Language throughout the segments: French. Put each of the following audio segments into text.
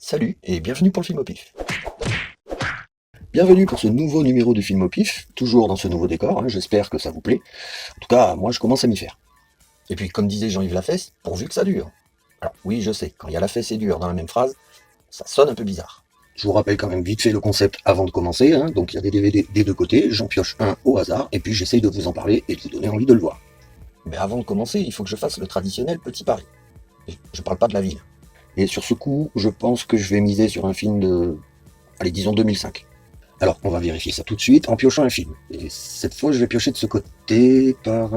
Salut et bienvenue pour le film au pif. Bienvenue pour ce nouveau numéro du film au pif, toujours dans ce nouveau décor, j'espère que ça vous plaît. En tout cas, moi je commence à m'y faire. Et puis comme disait Jean-Yves Lafesse, pourvu que ça dure. Alors oui, je sais, quand il y a la fesse et dur dans la même phrase, ça sonne un peu bizarre. Je vous rappelle quand même vite fait le concept avant de commencer, donc il y a des DVD des deux côtés, j'en pioche un au hasard, et puis j'essaye de vous en parler et de vous donner envie de le voir. Mais avant de commencer, il faut que je fasse le traditionnel petit pari. Je parle pas de la ville. Et sur ce coup, je pense que je vais miser sur un film de, allez, disons 2005. Alors, on va vérifier ça tout de suite en piochant un film. Et cette fois, je vais piocher de ce côté par...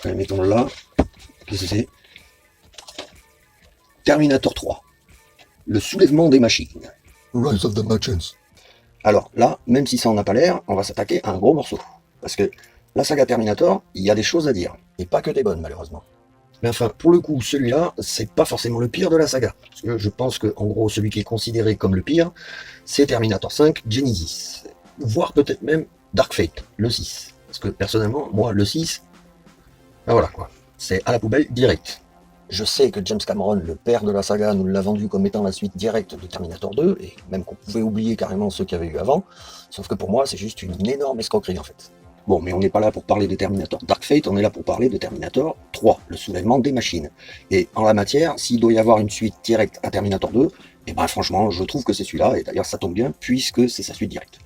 mettons là. Qu'est-ce que c'est? Terminator 3. Le soulèvement des machines. Rise of the Machines. Alors là, même si ça en a pas l'air, on va s'attaquer à un gros morceau. Parce que la saga Terminator, il y a des choses à dire. Et pas que des bonnes, malheureusement. Mais enfin, pour le coup, celui-là, c'est pas forcément le pire de la saga. Parce que je pense que, en gros, celui qui est considéré comme le pire, c'est Terminator 5 Genesis. Voire peut-être même Dark Fate, le 6. Parce que personnellement, moi, le 6, ben voilà quoi. C'est à la poubelle direct. Je sais que James Cameron, le père de la saga, nous l'a vendu comme étant la suite directe de Terminator 2, et même qu'on pouvait oublier carrément ceux qu'il y avait eu avant, sauf que pour moi, c'est juste une énorme escroquerie en fait. Bon, mais on n'est pas là pour parler de Terminator Dark Fate, on est là pour parler de Terminator 3, le soulèvement des machines. Et en la matière, s'il doit y avoir une suite directe à Terminator 2, et ben franchement, je trouve que c'est celui-là, et d'ailleurs ça tombe bien, puisque c'est sa suite directe.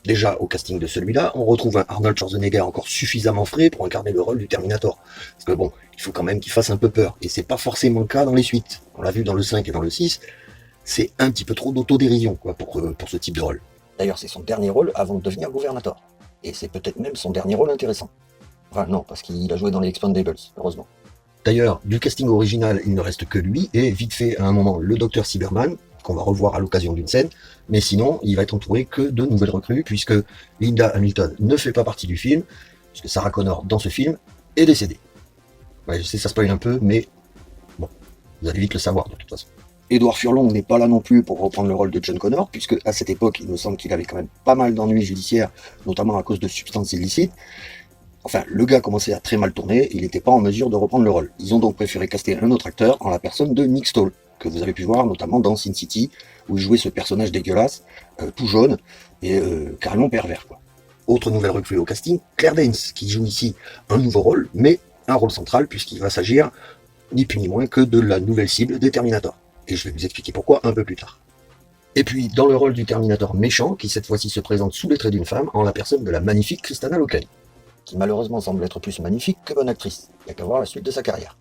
Déjà, au casting de celui-là, on retrouve un Arnold Schwarzenegger encore suffisamment frais pour incarner le rôle du Terminator. Parce que bon, il faut quand même qu'il fasse un peu peur, et c'est pas forcément le cas dans les suites. On l'a vu dans le 5 et dans le 6, c'est un petit peu trop d'autodérision quoi, pour ce type de rôle. D'ailleurs, c'est son dernier rôle avant de devenir gouvernateur. Et c'est peut-être même son dernier rôle intéressant. Enfin non, parce qu'il a joué dans les Expendables, heureusement. D'ailleurs, du casting original, il ne reste que lui, et vite fait à un moment le Dr Cyberman, qu'on va revoir à l'occasion d'une scène, mais sinon, il va être entouré que de nouvelles recrues, puisque Linda Hamilton ne fait pas partie du film, puisque Sarah Connor, dans ce film, est décédée. Ouais, je sais, ça spoil un peu, mais bon, vous allez vite le savoir de toute façon. Édouard Furlong n'est pas là non plus pour reprendre le rôle de John Connor, puisque à cette époque, il me semble qu'il avait quand même pas mal d'ennuis judiciaires, notamment à cause de substances illicites. Enfin, le gars commençait à très mal tourner, il n'était pas en mesure de reprendre le rôle. Ils ont donc préféré caster un autre acteur en la personne de Nick Stahl, que vous avez pu voir notamment dans Sin City, où il jouait ce personnage dégueulasse, tout jaune, et carrément pervers, quoi. Autre nouvelle recrue au casting, Claire Danes, qui joue ici un nouveau rôle, mais un rôle central, puisqu'il va s'agir ni plus ni moins que de la nouvelle cible des Terminator. Et je vais vous expliquer pourquoi un peu plus tard. Et puis, dans le rôle du Terminator méchant, qui cette fois-ci se présente sous les traits d'une femme, en la personne de la magnifique Kristanna Loken, qui malheureusement semble être plus magnifique que bonne actrice. Il n'y a qu'à voir la suite de sa carrière.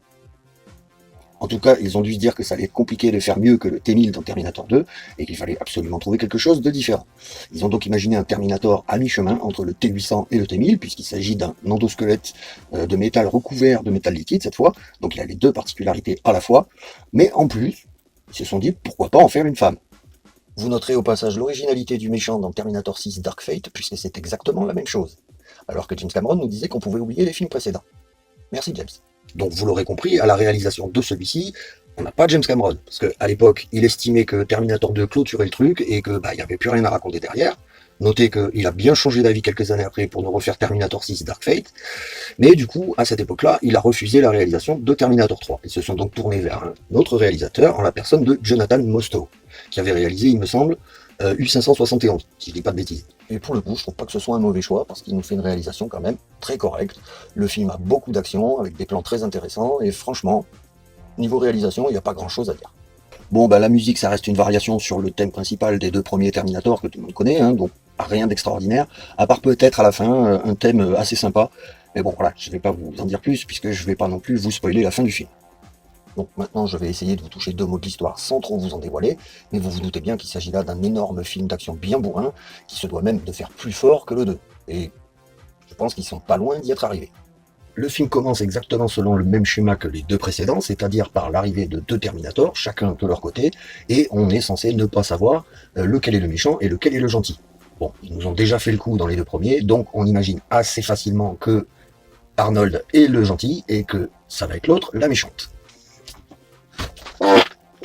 En tout cas, ils ont dû se dire que ça allait être compliqué de faire mieux que le T-1000 dans Terminator 2, et qu'il fallait absolument trouver quelque chose de différent. Ils ont donc imaginé un Terminator à mi-chemin entre le T-800 et le T-1000, puisqu'il s'agit d'un endosquelette de métal recouvert de métal liquide cette fois, donc il a les deux particularités à la fois, mais en plus, ils se sont dit pourquoi pas en faire une femme. Vous noterez au passage l'originalité du méchant dans Terminator 6 Dark Fate, puisque c'est exactement la même chose, alors que James Cameron nous disait qu'on pouvait oublier les films précédents. Merci James. Donc vous l'aurez compris, à la réalisation de celui-ci, on n'a pas James Cameron, parce qu'à l'époque, il estimait que Terminator 2 clôturait le truc, et que il n'y avait plus rien à raconter derrière. Notez qu'il a bien changé d'avis quelques années après pour nous refaire Terminator 6 Dark Fate, mais du coup, à cette époque-là, il a refusé la réalisation de Terminator 3. Ils se sont donc tournés vers un autre réalisateur, en la personne de Jonathan Mostow, qui avait réalisé, il me semble, U571, si je dis pas de bêtises. Et pour le coup, je trouve pas que ce soit un mauvais choix, parce qu'il nous fait une réalisation quand même très correcte. Le film a beaucoup d'action, avec des plans très intéressants, et franchement, niveau réalisation, il n'y a pas grand-chose à dire. Bon, la musique, ça reste une variation sur le thème principal des deux premiers Terminator que tout le monde connaît, donc rien d'extraordinaire, à part peut-être à la fin un thème assez sympa. Mais bon, voilà, je vais pas vous en dire plus, puisque je vais pas non plus vous spoiler la fin du film. Donc maintenant, je vais essayer de vous toucher deux mots de l'histoire sans trop vous en dévoiler, mais vous vous doutez bien qu'il s'agit là d'un énorme film d'action bien bourrin, qui se doit même de faire plus fort que le 2. Et je pense qu'ils sont pas loin d'y être arrivés. Le film commence exactement selon le même schéma que les deux précédents, c'est-à-dire par l'arrivée de deux Terminators, chacun de leur côté, et on est censé ne pas savoir lequel est le méchant et lequel est le gentil. Bon, ils nous ont déjà fait le coup dans les deux premiers, donc on imagine assez facilement que Arnold est le gentil et que ça va être l'autre, la méchante.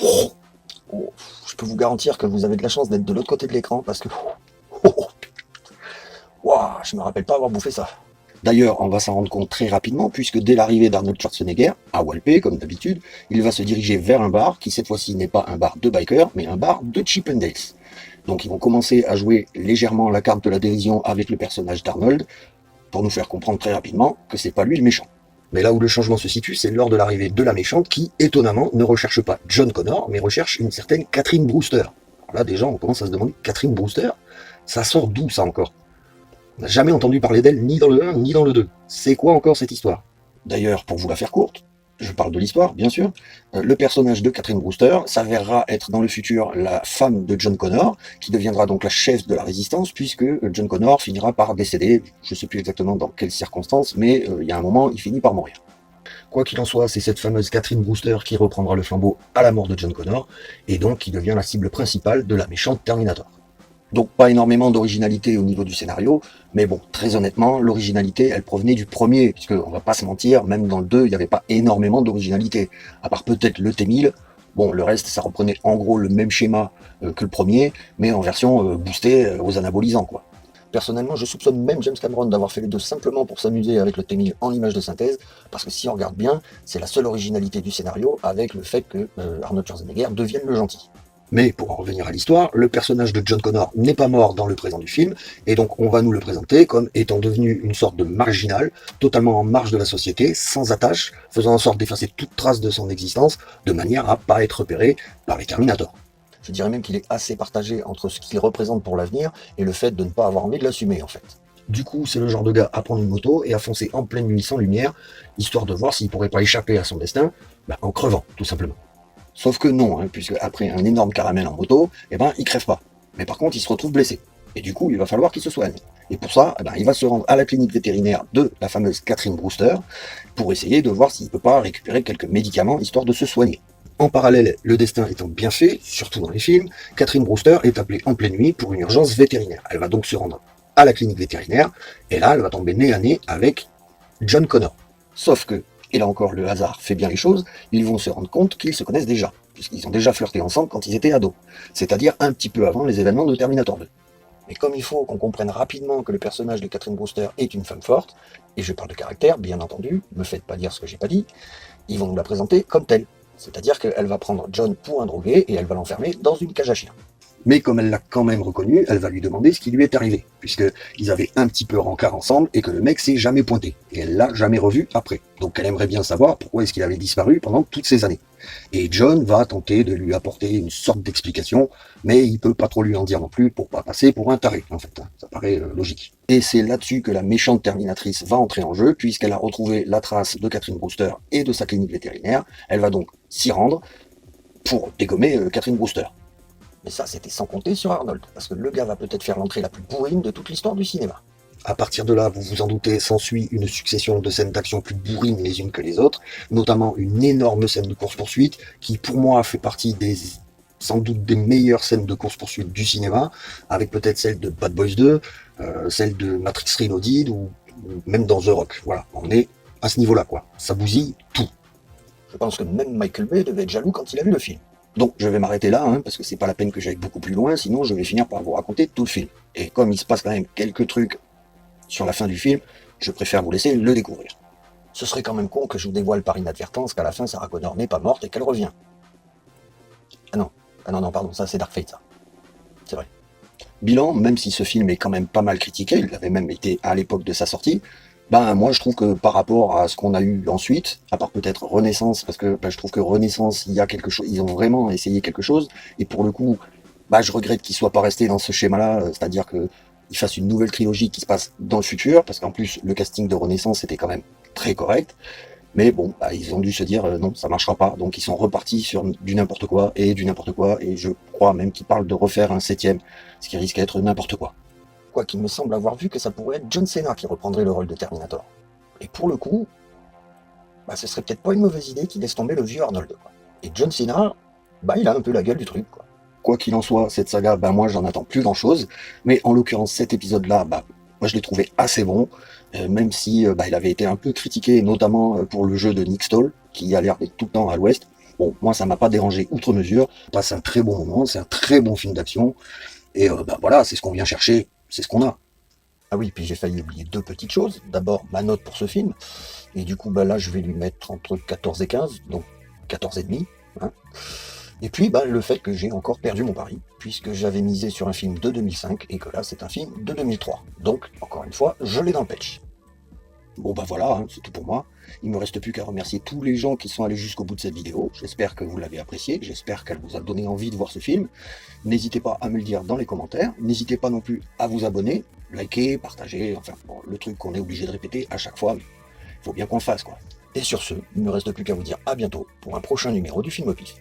Oh, je peux vous garantir que vous avez de la chance d'être de l'autre côté de l'écran parce que... Wow, je me rappelle pas avoir bouffé ça. D'ailleurs, on va s'en rendre compte très rapidement, puisque dès l'arrivée d'Arnold Schwarzenegger, à Walpé, comme d'habitude, il va se diriger vers un bar, qui cette fois-ci n'est pas un bar de bikers, mais un bar de Chip 'n Dales. Donc ils vont commencer à jouer légèrement la carte de la dérision avec le personnage d'Arnold, pour nous faire comprendre très rapidement que c'est pas lui le méchant. Mais là où le changement se situe, c'est lors de l'arrivée de la méchante qui, étonnamment, ne recherche pas John Connor, mais recherche une certaine Catherine Brewster. Alors là, déjà, on commence à se demander, Catherine Brewster, ça sort d'où ça encore? On n'a jamais entendu parler d'elle, ni dans le 1, ni dans le 2. C'est quoi encore cette histoire? D'ailleurs, pour vous la faire courte, je parle de l'histoire, bien sûr, le personnage de Catherine Brewster s'avérera être dans le futur la femme de John Connor, qui deviendra donc la chef de la résistance, puisque John Connor finira par décéder, je ne sais plus exactement dans quelles circonstances, mais il y a un moment, il finit par mourir. Quoi qu'il en soit, c'est cette fameuse Catherine Brewster qui reprendra le flambeau à la mort de John Connor, et donc qui devient la cible principale de la méchante Terminator. Donc pas énormément d'originalité au niveau du scénario, mais bon, très honnêtement, l'originalité, elle provenait du premier, puisque on va pas se mentir, même dans le 2, il n'y avait pas énormément d'originalité, à part peut-être le T-1000. Bon, le reste, ça reprenait en gros le même schéma que le premier, mais en version boostée aux anabolisants, quoi. Personnellement, je soupçonne même James Cameron d'avoir fait les deux simplement pour s'amuser avec le T-1000 en image de synthèse, parce que si on regarde bien, c'est la seule originalité du scénario, avec le fait que Arnold Schwarzenegger devienne le gentil. Mais pour en revenir à l'histoire, le personnage de John Connor n'est pas mort dans le présent du film, et donc on va nous le présenter comme étant devenu une sorte de marginal, totalement en marge de la société, sans attache, faisant en sorte d'effacer toute trace de son existence, de manière à pas être repéré par les Terminators. Je dirais même qu'il est assez partagé entre ce qu'il représente pour l'avenir et le fait de ne pas avoir envie de l'assumer en fait. Du coup, c'est le genre de gars à prendre une moto et à foncer en pleine nuit sans lumière, histoire de voir s'il pourrait pas échapper à son destin, en crevant, tout simplement. Sauf que non, puisque après un énorme caramel en moto, il crève pas. Mais par contre, il se retrouve blessé. Et du coup, il va falloir qu'il se soigne. Et pour ça, il va se rendre à la clinique vétérinaire de la fameuse Catherine Brewster pour essayer de voir s'il peut pas récupérer quelques médicaments histoire de se soigner. En parallèle, le destin étant bien fait, surtout dans les films, Catherine Brewster est appelée en pleine nuit pour une urgence vétérinaire. Elle va donc se rendre à la clinique vétérinaire, et là, elle va tomber nez à nez avec John Connor. Sauf que, et là encore le hasard fait bien les choses, ils vont se rendre compte qu'ils se connaissent déjà, puisqu'ils ont déjà flirté ensemble quand ils étaient ados, c'est-à-dire un petit peu avant les événements de Terminator 2. Mais comme il faut qu'on comprenne rapidement que le personnage de Catherine Brewster est une femme forte, et je parle de caractère, bien entendu, me faites pas dire ce que j'ai pas dit, ils vont nous la présenter comme telle. C'est-à-dire qu'elle va prendre John pour un drogué et elle va l'enfermer dans une cage à chiens. Mais comme elle l'a quand même reconnu, elle va lui demander ce qui lui est arrivé, puisqu'ils avaient un petit peu rencard ensemble et que le mec s'est jamais pointé. Et elle l'a jamais revu après. Donc elle aimerait bien savoir pourquoi est-ce qu'il avait disparu pendant toutes ces années. Et John va tenter de lui apporter une sorte d'explication, mais il peut pas trop lui en dire non plus pour pas passer pour un taré, en fait. Ça paraît logique. Et c'est là-dessus que la méchante Terminatrice va entrer en jeu, puisqu'elle a retrouvé la trace de Catherine Brewster et de sa clinique vétérinaire. Elle va donc s'y rendre pour dégommer Catherine Brewster. Mais ça, c'était sans compter sur Arnold, parce que le gars va peut-être faire l'entrée la plus bourrine de toute l'histoire du cinéma. À partir de là, vous vous en doutez, s'ensuit une succession de scènes d'action plus bourrines les unes que les autres, notamment une énorme scène de course-poursuite, qui pour moi fait partie sans doute des meilleures scènes de course-poursuite du cinéma, avec peut-être celle de Bad Boys 2, celle de Matrix Reloaded, ou même dans The Rock. Voilà, on est à ce niveau-là, quoi. Ça bousille tout. Je pense que même Michael Bay devait être jaloux quand il a vu le film. Donc je vais m'arrêter là, parce que c'est pas la peine que j'aille beaucoup plus loin, sinon je vais finir par vous raconter tout le film. Et comme il se passe quand même quelques trucs sur la fin du film, je préfère vous laisser le découvrir. Ce serait quand même con que je vous dévoile par inadvertance qu'à la fin Sarah Connor n'est pas morte et qu'elle revient. Ah non, pardon, ça c'est Dark Fate, ça. C'est vrai. Bilan, même si ce film est quand même pas mal critiqué, il avait même été à l'époque de sa sortie, moi je trouve que par rapport à ce qu'on a eu ensuite, à part peut-être Renaissance, parce que je trouve que Renaissance, il y a quelque chose, ils ont vraiment essayé quelque chose, et pour le coup, je regrette qu'ils soient pas restés dans ce schéma-là, c'est-à-dire que ils fassent une nouvelle trilogie qui se passe dans le futur, parce qu'en plus le casting de Renaissance était quand même très correct, mais bon, ils ont dû se dire non, ça marchera pas, donc ils sont repartis sur du n'importe quoi, et je crois même qu'ils parlent de refaire un 7e, ce qui risque d'être n'importe quoi. Quoi qu'il me semble avoir vu que ça pourrait être John Cena qui reprendrait le rôle de Terminator. Et pour le coup, ce serait peut-être pas une mauvaise idée qu'il laisse tomber le vieux Arnold, quoi. Et John Cena, il a un peu la gueule du truc, quoi. Quoi qu'il en soit, cette saga, moi j'en attends plus grand-chose, mais en l'occurrence cet épisode-là, moi je l'ai trouvé assez bon, même si il avait été un peu critiqué, notamment pour le jeu de Nick Stoll, qui a l'air d'être tout le temps à l'ouest. Bon, moi ça m'a pas dérangé outre mesure, on passe un très bon moment, c'est un très bon film d'action, et voilà, c'est ce qu'on vient chercher, c'est ce qu'on a. Ah oui, puis j'ai failli oublier deux petites choses. D'abord, ma note pour ce film. Et du coup, bah là, je vais lui mettre entre 14 et 15, donc 14 et demi. Hein. Et puis, bah, le fait que j'ai encore perdu mon pari, puisque j'avais misé sur un film de 2005, et que là, c'est un film de 2003. Donc, encore une fois, je l'ai dans le pêche. Bon bah voilà, hein, c'est tout pour moi. Il me reste plus qu'à remercier tous les gens qui sont allés jusqu'au bout de cette vidéo. J'espère que vous l'avez apprécié, j'espère qu'elle vous a donné envie de voir ce film. N'hésitez pas à me le dire dans les commentaires. N'hésitez pas non plus à vous abonner, liker, partager, enfin bon, le truc qu'on est obligé de répéter à chaque fois, mais il faut bien qu'on le fasse quoi. Et sur ce, il ne me reste plus qu'à vous dire à bientôt pour un prochain numéro du Film au Pif.